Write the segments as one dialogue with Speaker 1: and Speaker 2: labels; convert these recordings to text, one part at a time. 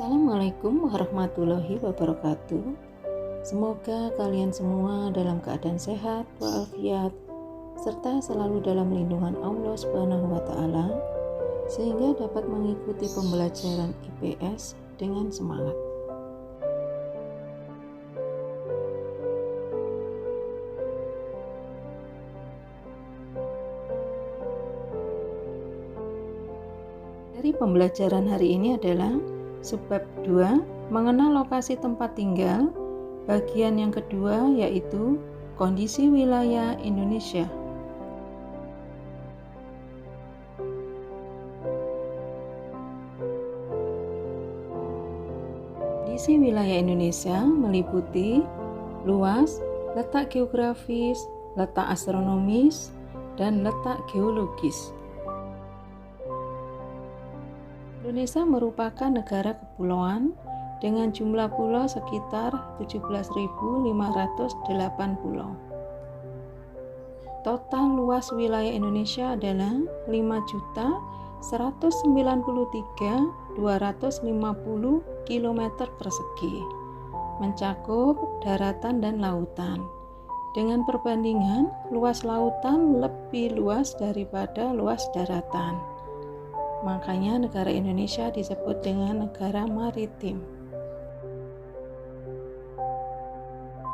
Speaker 1: Assalamualaikum warahmatullahi wabarakatuh. Semoga kalian semua dalam keadaan sehat walafiat serta selalu dalam lindungan Allah Subhanahu wa taala sehingga dapat mengikuti pembelajaran IPS dengan semangat. Dari pembelajaran hari ini adalah Subbab 2, mengenal lokasi tempat tinggal. Bagian yang kedua yaitu kondisi wilayah Indonesia. Kondisi wilayah Indonesia meliputi luas, letak geografis, letak astronomis, dan letak geologis. Indonesia merupakan negara kepulauan dengan jumlah pulau sekitar 17.508 pulau. Total luas wilayah Indonesia adalah 5.193.250 km persegi, mencakup daratan dan lautan. Dengan perbandingan, luas lautan lebih luas daripada luas daratan. Makanya negara Indonesia disebut dengan negara maritim.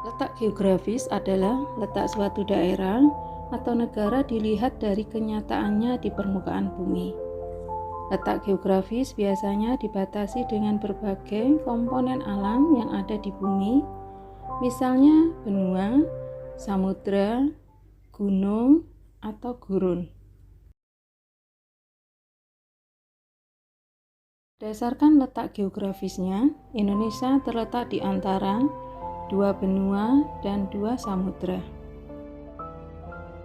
Speaker 1: Letak geografis adalah letak suatu daerah atau negara dilihat dari kenyataannya di permukaan bumi. Letak geografis biasanya dibatasi dengan berbagai komponen alam yang ada di bumi, misalnya benua, samudra, gunung, atau gurun. Berdasarkan letak geografisnya, Indonesia terletak di antara dua benua dan dua samudra,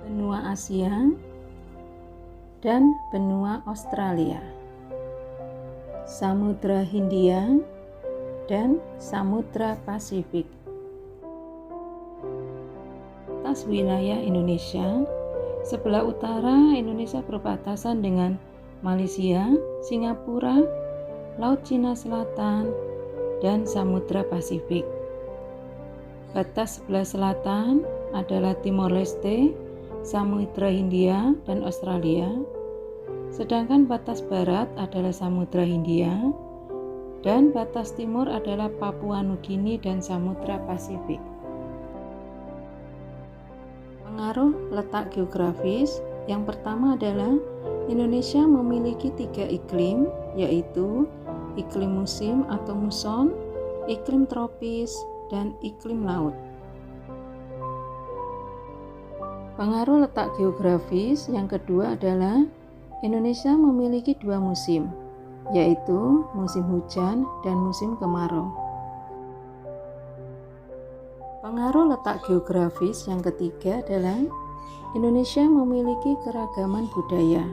Speaker 1: benua Asia dan benua Australia, Samudra Hindia dan Samudra Pasifik. Atas wilayah Indonesia, sebelah utara Indonesia berbatasan dengan Malaysia, Singapura, Laut Cina Selatan, dan Samudra Pasifik. Batas sebelah selatan adalah Timor Leste, Samudra Hindia, dan Australia. Sedangkan batas barat adalah Samudra Hindia, dan batas timur adalah Papua Nugini dan Samudra Pasifik. Pengaruh letak geografis yang pertama adalah Indonesia memiliki 3 iklim, yaitu iklim musim atau muson, iklim tropis, dan iklim laut. Pengaruh letak geografis yang kedua adalah Indonesia memiliki 2 musim, yaitu musim hujan dan musim kemarau. Pengaruh letak geografis yang ketiga adalah Indonesia memiliki keragaman budaya.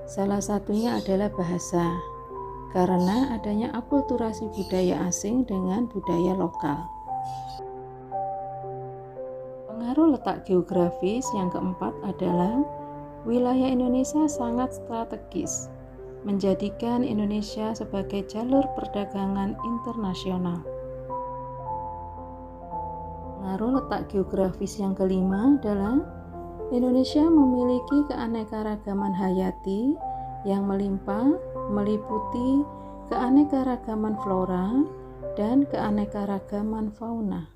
Speaker 1: Salah satunya adalah bahasa, karena adanya akulturasi budaya asing dengan budaya lokal. Pengaruh letak geografis yang keempat adalah wilayah Indonesia sangat strategis, menjadikan Indonesia sebagai jalur perdagangan internasional. Pengaruh letak geografis yang kelima adalah Indonesia memiliki keanekaragaman hayati yang melimpah, meliputi keanekaragaman flora dan keanekaragaman fauna.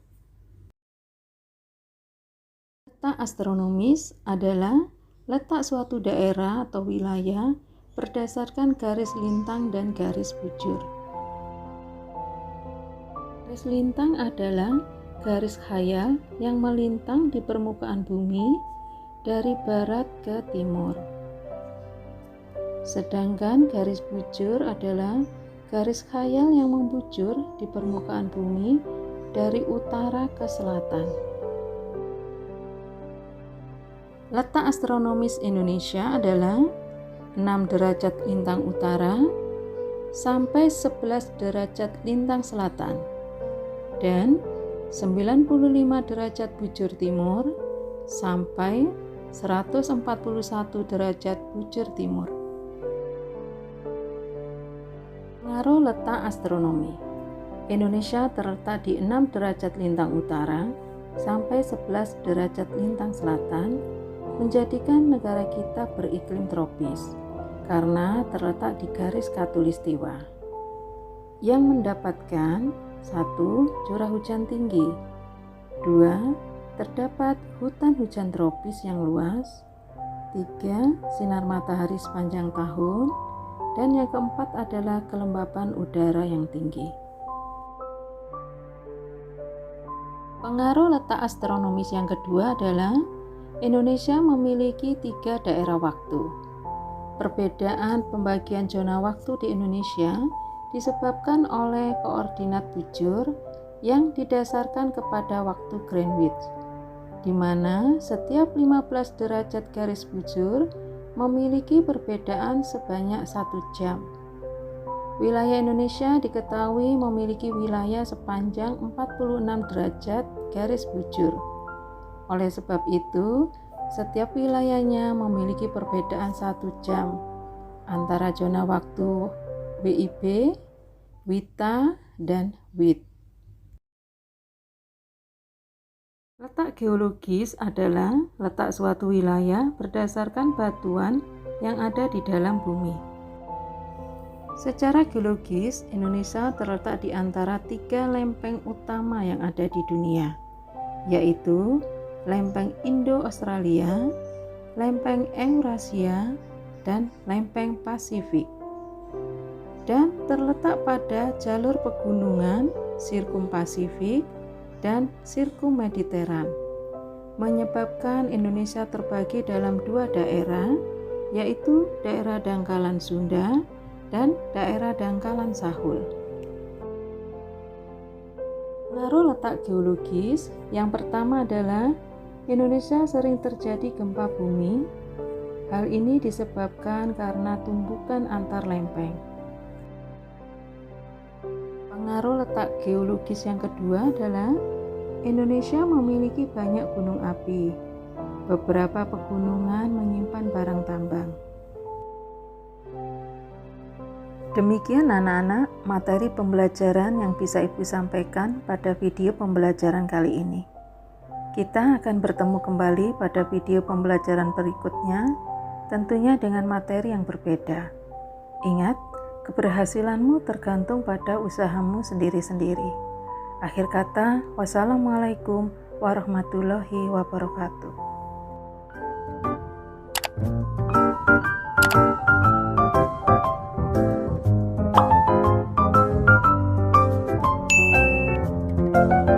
Speaker 1: Letak astronomis adalah letak suatu daerah atau wilayah berdasarkan garis lintang dan garis bujur. Garis lintang adalah garis khayal yang melintang di permukaan bumi dari barat ke timur. Sedangkan garis bujur adalah garis khayal yang membujur di permukaan bumi dari utara ke selatan. Letak astronomis Indonesia adalah 6 derajat lintang utara sampai 11 derajat lintang selatan dan 95 derajat bujur timur sampai 141 derajat bujur timur. Pengaruh letak astronomi. Indonesia terletak di 6 derajat lintang utara sampai 11 derajat lintang selatan, menjadikan negara kita beriklim tropis karena terletak di garis khatulistiwa yang mendapatkan 1. Curah hujan tinggi, 2. Terdapat hutan hujan tropis yang luas, 3. Sinar matahari sepanjang tahun, dan yang keempat adalah kelembapan udara yang tinggi. Pengaruh letak astronomis yang kedua adalah Indonesia memiliki 3 daerah waktu. Perbedaan pembagian zona waktu di Indonesia disebabkan oleh koordinat bujur yang didasarkan kepada waktu Greenwich, di mana setiap 15 derajat garis bujur memiliki perbedaan sebanyak 1 jam. Wilayah Indonesia diketahui memiliki wilayah sepanjang 46 derajat garis bujur. Oleh sebab itu, setiap wilayahnya memiliki perbedaan 1 jam antara zona waktu WIB, WITA, dan WIT. Letak geologis adalah letak suatu wilayah berdasarkan batuan yang ada di dalam bumi. Secara geologis, Indonesia terletak di antara 3 lempeng utama yang ada di dunia, yaitu lempeng Indo-Australia, lempeng Eurasia, dan lempeng Pasifik, dan terletak pada jalur pegunungan Sirkum Pasifik dan Sirkum Mediteran, menyebabkan Indonesia terbagi dalam 2 daerah, yaitu daerah dangkalan Sunda dan daerah dangkalan Sahul. Pengaruh letak geologis yang pertama adalah Indonesia sering terjadi gempa bumi. Hal ini disebabkan karena tumbukan antar lempeng. Pengaruh letak geologis yang kedua adalah Indonesia memiliki banyak gunung api. Beberapa pegunungan menyimpan barang tambang. Demikian anak-anak, materi pembelajaran yang bisa Ibu sampaikan pada video pembelajaran kali ini. Kita akan bertemu kembali pada video pembelajaran berikutnya, tentunya dengan materi yang berbeda. Ingat, keberhasilanmu tergantung pada usahamu sendiri-sendiri. Akhir kata, wassalamualaikum warahmatullahi wabarakatuh. Thank you.